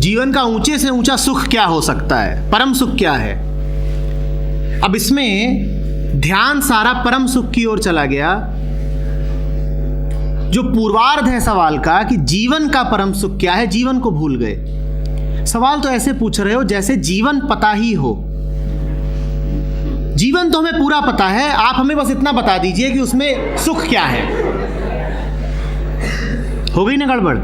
जीवन का ऊंचे से ऊंचा सुख क्या हो सकता है, परम सुख क्या है। अब इसमें ध्यान सारा परम सुख की ओर चला गया। जो पूर्वार्ध है सवाल का कि जीवन का परम सुख क्या है, जीवन को भूल गए। सवाल तो ऐसे पूछ रहे हो जैसे जीवन पता ही हो। जीवन तो हमें पूरा पता है, आप हमें बस इतना बता दीजिए कि उसमें सुख क्या है। हो गई ना गड़बड़।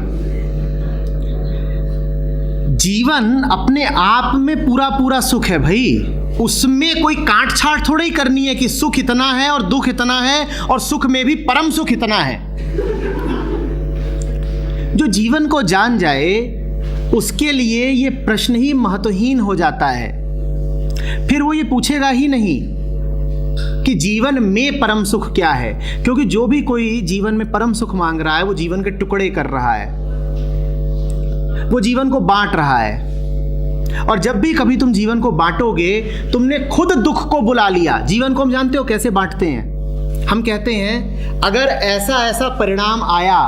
जीवन अपने आप में पूरा पूरा सुख है भाई, उसमें कोई काट छाट थोड़ी करनी है कि सुख इतना है और दुख इतना है और सुख में भी परम सुख इतना है। जो जीवन को जान जाए उसके लिए ये प्रश्न ही महत्वहीन हो जाता है। फिर वो ये पूछेगा ही नहीं कि जीवन में परम सुख क्या है, क्योंकि जो भी कोई जीवन में परम सुख मांग रहा है वो जीवन के टुकड़े कर रहा है, वो जीवन को बांट रहा है। और जब भी कभी तुम जीवन को बांटोगे, तुमने खुद दुख को बुला लिया। जीवन को हम जानते हो कैसे बांटते हैं। हम कहते हैं अगर ऐसा ऐसा परिणाम आया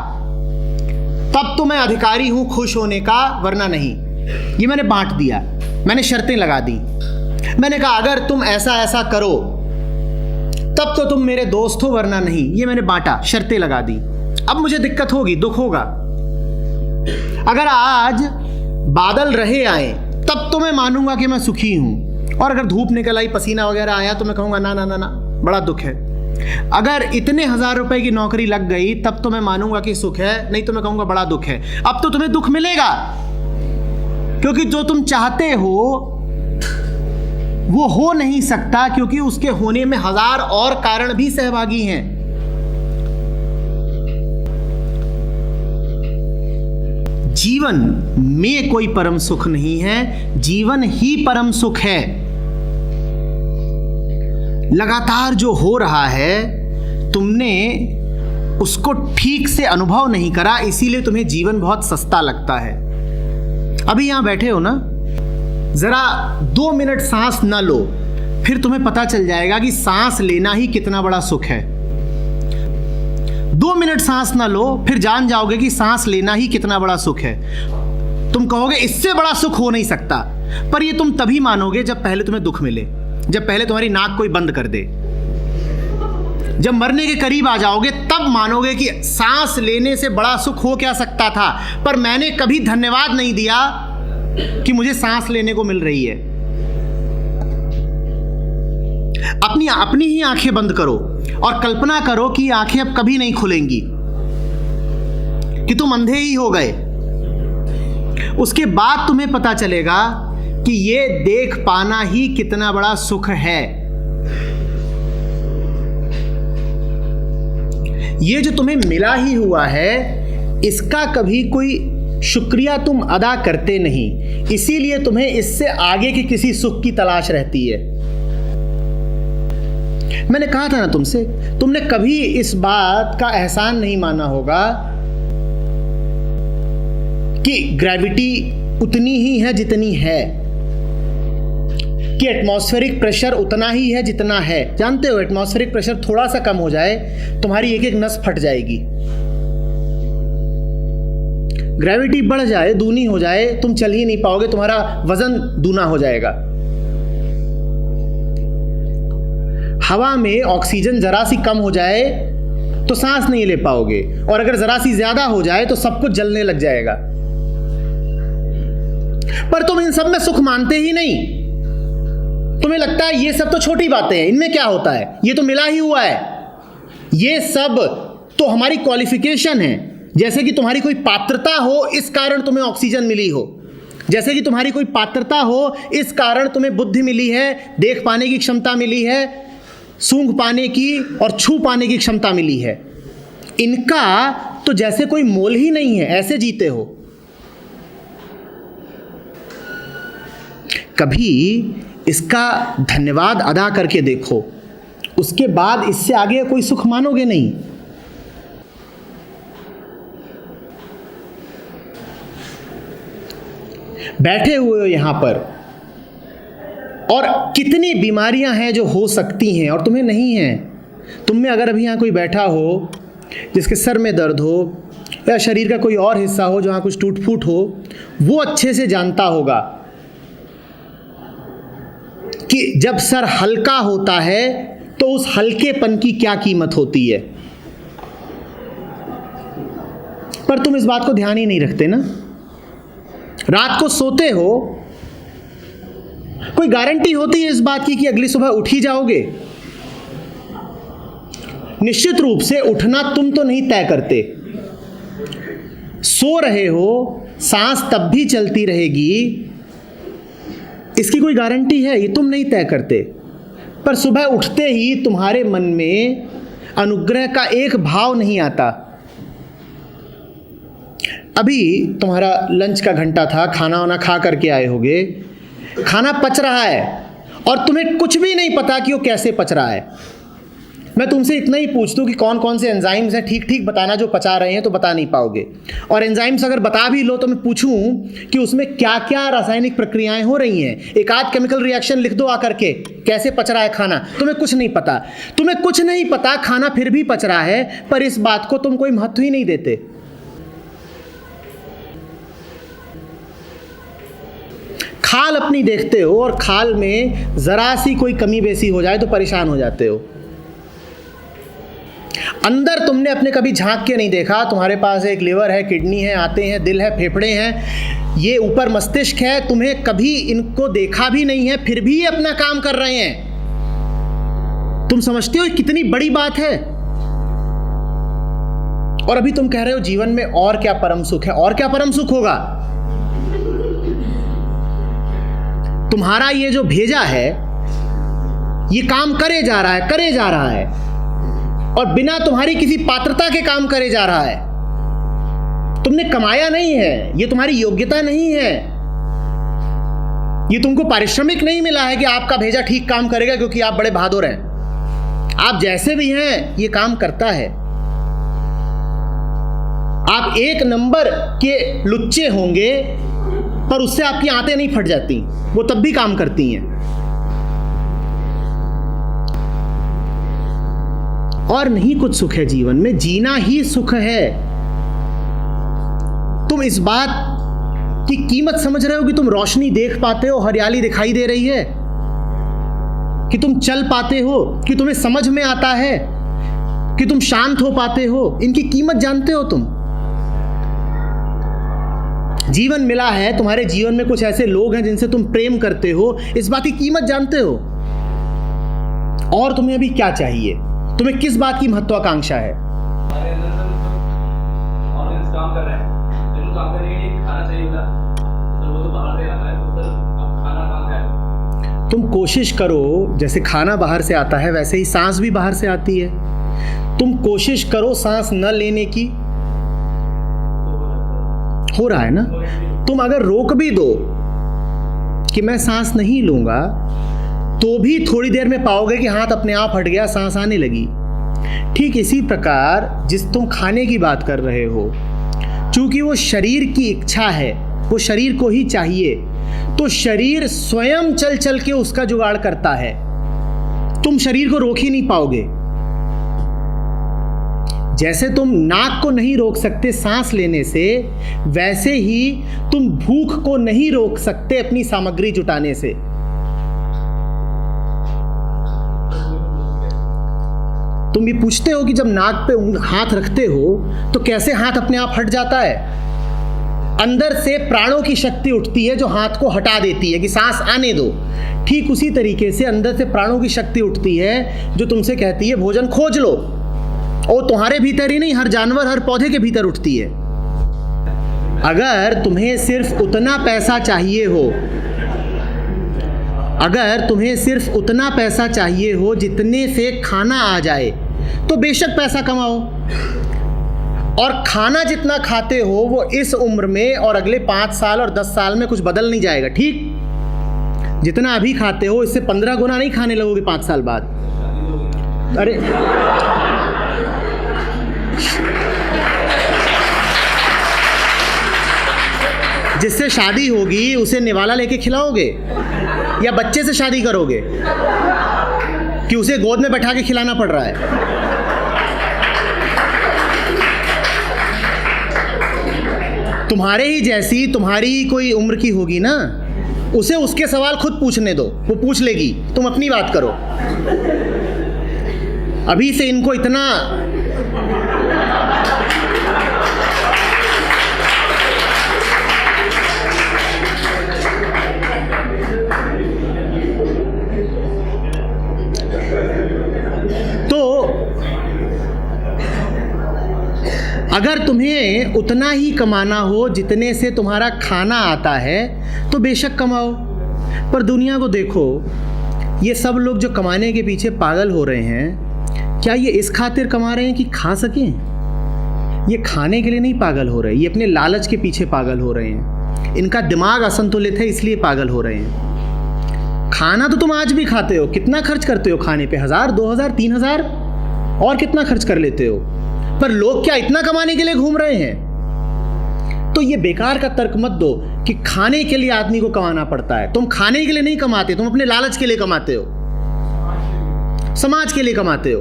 तब तो मैं अधिकारी हूं खुश होने का, वरना नहीं। ये मैंने बांट दिया, मैंने शर्तें लगा दी। मैंने कहा अगर तुम ऐसा ऐसा करो तब तो तुम मेरे दोस्त हो, वरना नहीं। ये मैंने बांटा, शर्तें लगा दी। अब मुझे दिक्कत होगी, दुख होगा। अगर आज बादल रहे आए तब तो मैं मानूंगा कि मैं सुखी हूं, और अगर धूप निकल आई, पसीना वगैरह आया, तो मैं कहूंगा ना ना ना ना, बड़ा दुख है। अगर इतने 1000 रुपए की नौकरी लग गई तब तो मैं मानूंगा कि सुख है, नहीं तो मैं कहूंगा बड़ा दुख है। अब तो तुम्हें दुख मिलेगा, क्योंकि जो तुम चाहते हो वो हो नहीं सकता, क्योंकि उसके होने में 1000 और कारण भी सहभागी हैं। जीवन में कोई परम सुख नहीं है, जीवन ही परम सुख है। लगातार जो हो रहा है तुमने उसको ठीक से अनुभव नहीं करा, इसीलिए तुम्हें जीवन बहुत सस्ता लगता है। अभी यहां बैठे हो ना, जरा 2 मिनट सांस ना लो, फिर तुम्हें पता चल जाएगा कि सांस लेना ही कितना बड़ा सुख है। 2 मिनट सांस ना लो, फिर जान जाओगे कि सांस लेना ही कितना बड़ा सुख है। तुम कहोगे इससे बड़ा सुख हो नहीं सकता, पर ये तुम तभी मानोगे जब पहले तुम्हें दुख मिले, जब पहले तुम्हारी नाक कोई बंद कर दे। जब मरने के करीब आ जाओगे तब मानोगे कि सांस लेने से बड़ा सुख हो क्या सकता था, पर मैंने कभी धन्यवाद नहीं दिया कि मुझे सांस लेने को मिल रही है। अपनी ही आंखें बंद करो और कल्पना करो कि आंखें अब कभी नहीं खुलेंगी, कि तुम अंधे ही हो गए। उसके बाद तुम्हें पता चलेगा कि ये देख पाना ही कितना बड़ा सुख है। ये जो तुम्हें मिला ही हुआ है, इसका कभी कोई शुक्रिया तुम अदा करते नहीं, इसीलिए तुम्हें इससे आगे के किसी सुख की तलाश रहती है। मैंने कहा था ना तुमसे, तुमने कभी इस बात का एहसान नहीं माना होगा कि ग्रेविटी उतनी ही है जितनी है, कि एटमॉस्फेरिक प्रेशर उतना ही है जितना है। जानते हो, एटमॉस्फेरिक प्रेशर थोड़ा सा कम हो जाए, तुम्हारी एक एक नस फट जाएगी। ग्रेविटी बढ़ जाए, दूनी हो जाए, तुम चल ही नहीं पाओगे, तुम्हारा वजन दूना हो जाएगा। हवा में ऑक्सीजन जरा सी कम हो जाए तो सांस नहीं ले पाओगे, और अगर जरा सी ज्यादा हो जाए तो सब कुछ जलने लग जाएगा। पर तुम इन सब में सुख मानते ही नहीं। तुम्हें लगता है ये सब तो छोटी बातें हैं, इनमें क्या होता है, ये तो मिला ही हुआ है। ये सब तो हमारी क्वालिफिकेशन है। जैसे कि तुम्हारी कोई पात्रता हो, इस कारण तुम्हें ऑक्सीजन मिली हो। जैसे कि तुम्हारी कोई पात्रता हो, इस कारण तुम्हें बुद्धि मिली है, देख पाने की क्षमता मिली है, सूंघ पाने की और छू पाने की क्षमता मिली है। इनका तो जैसे कोई मोल ही नहीं है, ऐसे जीते हो। कभी इसका धन्यवाद अदा करके देखो, उसके बाद इससे आगे कोई सुख मानोगे नहीं। बैठे हुए हो यहां पर, और कितनी बीमारियां हैं जो हो सकती हैं और तुम्हें नहीं है। तुम में अगर अभी यहां कोई बैठा हो जिसके सर में दर्द हो, या शरीर का कोई और हिस्सा हो जहाँ कुछ टूट फूट हो, वो अच्छे से जानता होगा कि जब सर हल्का होता है तो उस हल्केपन की क्या कीमत होती है। पर तुम इस बात को ध्यान ही नहीं रखते ना। रात को सोते हो, कोई गारंटी होती है इस बात की कि अगली सुबह उठ ही जाओगे? निश्चित रूप से उठना तुम तो नहीं तय करते। सो रहे हो, सांस तब भी चलती रहेगी, इसकी कोई गारंटी है? ये तुम नहीं तय करते। पर सुबह उठते ही तुम्हारे मन में अनुग्रह का एक भाव नहीं आता। अभी तुम्हारा लंच का घंटा था, खाना वाना खा करके आए होगे, खाना पच रहा है और तुम्हें कुछ भी नहीं पता कि वो कैसे पच रहा है। मैं तुमसे इतना ही पूछ दूं कि कौन कौन से एंजाइम्स हैं, ठीक ठीक बताना। जो पचा रहे हैं तो बता नहीं पाओगे। और एंजाइम्स अगर बता भी लो तो मैं पूछूं कि उसमें क्या क्या रासायनिक प्रक्रियाएं हो रही हैं, एक आध केमिकल रिएक्शन लिख दो आकर के, कैसे पच रहा है खाना। तुम्हें कुछ नहीं पता। तुम्हें कुछ नहीं पता, खाना फिर भी पच रहा है, पर इस बात को तुम कोई महत्व ही नहीं देते। खाल अपनी देखते हो और खाल में जरा सी कोई कमी बेसी हो जाए तो परेशान हो जाते हो। अंदर तुमने अपने कभी झांक के नहीं देखा। तुम्हारे पास एक लिवर है, किडनी है, आते हैं, दिल है, फेफड़े हैं, ये ऊपर मस्तिष्क है, तुम्हें कभी इनको देखा भी नहीं है, फिर भी ये अपना काम कर रहे हैं। तुम समझते हो कितनी बड़ी बात है? और अभी तुम कह रहे हो जीवन में और क्या परम सुख है। और क्या परम सुख होगा? तुम्हारा ये जो भेजा है ये काम करे जा रहा है, करे जा रहा है, और बिना तुम्हारी किसी पात्रता के काम करे जा रहा है। तुमने कमाया नहीं है, ये तुम्हारी योग्यता नहीं है, ये तुमको पारिश्रमिक नहीं मिला है कि आपका भेजा ठीक काम करेगा क्योंकि आप बड़े बहादुर हैं। आप जैसे भी हैं ये काम करता है। आप एक नंबर के लुच्चे होंगे पर उससे आपकी आंतें नहीं फट जाती, वो तब भी काम करती हैं। और नहीं कुछ सुख है जीवन में, जीना ही सुख है। तुम इस बात की कीमत समझ रहे हो कि तुम रोशनी देख पाते हो, हरियाली दिखाई दे रही है, कि तुम चल पाते हो, कि तुम्हें समझ में आता है, कि तुम शांत हो पाते हो। इनकी कीमत जानते हो तुम? जीवन मिला है, तुम्हारे जीवन में कुछ ऐसे लोग हैं जिनसे तुम प्रेम करते हो, इस बात की कीमत जानते हो। और तुम्हें अभी क्या चाहिए? तुम्हें किस बात की महत्वाकांक्षा है? काम कर रहे हैं, काम करने के लिए खाना चाहिए होता, तो वो तो बाहर से आता है, तो सर अब खाना कहाँ से आएगा? तुम कोशिश करो, जैसे खाना बाहर से आता है वैसे ही सांस भी बाहर से आती है। तुम कोशिश करो सांस न लेने की, हो रहा है ना। तुम अगर रोक भी दो कि मैं सांस नहीं लूंगा, तो भी थोड़ी देर में पाओगे कि हाथ अपने आप हट गया, सांस आने लगी। ठीक इसी प्रकार जिस तुम खाने की बात कर रहे हो, चूंकि वो शरीर की इच्छा है, वो शरीर को ही चाहिए, तो शरीर स्वयं चल चल के उसका जुगाड़ करता है। तुम शरीर को रोक ही नहीं पाओगे। जैसे तुम नाक को नहीं रोक सकते सांस लेने से, वैसे ही तुम भूख को नहीं रोक सकते अपनी सामग्री जुटाने से। तुम ये पूछते हो कि जब नाक पे हाथ रखते हो तो कैसे हाथ अपने आप हट जाता है? अंदर से प्राणों की शक्ति उठती है जो हाथ को हटा देती है कि सांस आने दो। ठीक उसी तरीके से अंदर से प्राणों की शक्ति उठती है जो तुमसे कहती है भोजन खोज लो। और तुम्हारे भीतर ही नहीं, हर जानवर, हर पौधे के भीतर उठती है। अगर तुम्हें सिर्फ उतना पैसा चाहिए हो, अगर तुम्हें सिर्फ उतना पैसा चाहिए हो जितने से खाना आ जाए, तो बेशक पैसा कमाओ। और खाना जितना खाते हो वो इस उम्र में और अगले 5 साल और 10 साल में कुछ बदल नहीं जाएगा। ठीक जितना अभी खाते हो इससे 15 गुना नहीं खाने लगोगे 5 साल बाद। अरे जिससे शादी होगी उसे निवाला लेके खिलाओगे या बच्चे से शादी करोगे कि उसे गोद में बैठा के खिलाना पड़ रहा है? तुम्हारे ही जैसी, तुम्हारी ही कोई उम्र की होगी ना, उसे उसके सवाल खुद पूछने दो, वो पूछ लेगी, तुम अपनी बात करो। अभी से इनको इतना तो अगर तुम्हें उतना ही कमाना हो जितने से तुम्हारा खाना आता है तो बेशक कमाओ। पर दुनिया को देखो, ये सब लोग जो कमाने के पीछे पागल हो रहे हैं, क्या ये इस खातिर कमा रहे हैं कि खा सकें? ये खाने के लिए नहीं पागल हो रहे, ये अपने लालच के पीछे पागल हो रहे हैं। इनका दिमाग असंतुलित है, इसलिए पागल हो रहे हैं। खाना तो तुम आज भी खाते हो, कितना खर्च करते हो खाने पे? 1000, 2000, 3000 और कितना खर्च कर लेते हो। पर लोग क्या इतना कमाने के लिए घूम रहे हैं? तो ये बेकार का तर्क मत दो कि खाने के लिए आदमी को कमाना पड़ता है। तुम खाने के लिए नहीं कमाते, तुम अपने लालच के लिए कमाते हो, समाज के लिए कमाते हो।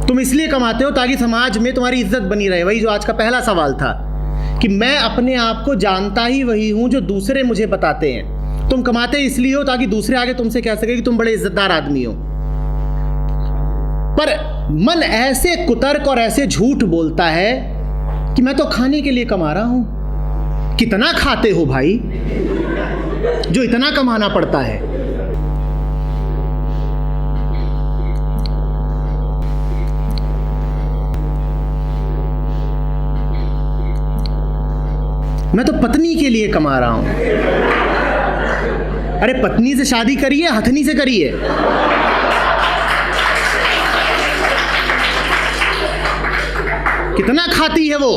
तुम इसलिए कमाते हो ताकि समाज में तुम्हारी इज्जत बनी रहे। वही जो आज का पहला सवाल था कि मैं अपने आप को जानता ही वही हूं जो दूसरे मुझे बताते हैं। तुम कमाते इसलिए हो ताकि दूसरे आगे तुमसे कह सके कि तुम बड़े इज्जतदार आदमी हो। पर मन ऐसे कुतर्क और ऐसे झूठ बोलता है कि मैं तो खाने के लिए कमा रहा हूं। कितना खाते हो भाई जो इतना कमाना पड़ता है? मैं तो पत्नी के लिए कमा रहा हूं। अरे पत्नी से शादी करिए, हथनी से करिए। कितना खाती है वो?